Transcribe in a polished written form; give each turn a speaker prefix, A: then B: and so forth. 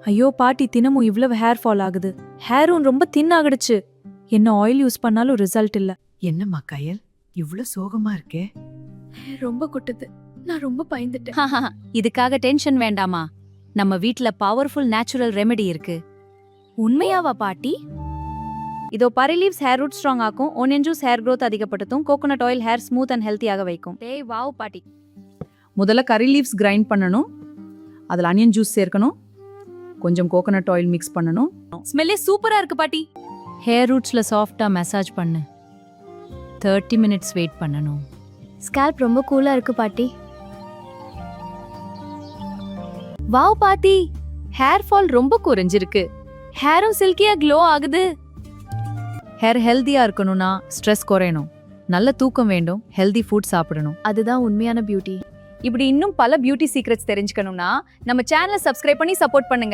A: ஐயோ பாட்டி, தினமும் இவ்வளவு ஹேர் ஃபால் ஆகுது. ஹேரும் ரொம்ப தின் ஆகிடுச்சு. என்ன ஆயில் யூஸ் பண்ணாலும் ரிசல்ட் இல்ல.
B: என்னம்மா கயல், இவ்ளோ சோகமா இருக்கே?
A: ரொம்ப கொட்டுது. நான் ரொம்ப பயந்துட்டேன்.
C: இதுக்காக டென்ஷன் வேண்டாமா? நம்ம வீட்ல பவர்ஃபுல் நேச்சுரல் ரெமெடி இருக்கு.
A: உண்மையாவா பாட்டி?
C: இதோ பரி லீவ்ஸ் ஹேர் ரூட் ஸ்ட்ராங் ஆக்கும், ஒனியன் ஜூஸ் ஹேர் growth அதிகப்படுத்தும், coconut oil hair smooth and ஹெல்த்தியாக வைக்கும். டேய் வாவ் பாட்டி.
B: முதல்ல கரி லீவ்ஸ் கிரைண்ட் பண்ணணும். அதுல அனியன் ஜூஸ் சேர்க்கணும். கொஞ்சம் கோகோனட் ஆயில் மிக்ஸ் பண்ணணும்.
C: ஸ்மெல்லே சூப்பரா இருக்கு பாட்டி. ஹேர் ரூட்ஸ்ல சாஃப்ட்டா மசாஜ் பண்ணு. 30 மினிட்ஸ் வெயிட் பண்ணணும்.
D: ஸ்கேல்ப் ரொம்ப கூலா இருக்கு பாட்டி. வாவ் பாட்டி, ஹேர் ஃபால் ரொம்ப குறைஞ்சிருக்கு. ஹேரும் சில்கியா க்ளோ ஆகுது.
C: ஹேர் ஹெல்தியா இருக்கணும்னா ஸ்ட்ரெஸ் குறையணும், நல்ல தூக்கம் வேண்டும், ஹெல்தி ஃபுட் சாப்பிடணும்.
D: அதுதான் உண்மையான பியூட்டி.
C: இப்படி இன்னும் பல பியூட்டி சீக்ரெட்ஸ் தெரிஞ்சுக்கணும்னா நம்ம சேனலை சப்ஸ்கிரைப் பண்ணி சப்போர்ட் பண்ணுங்க.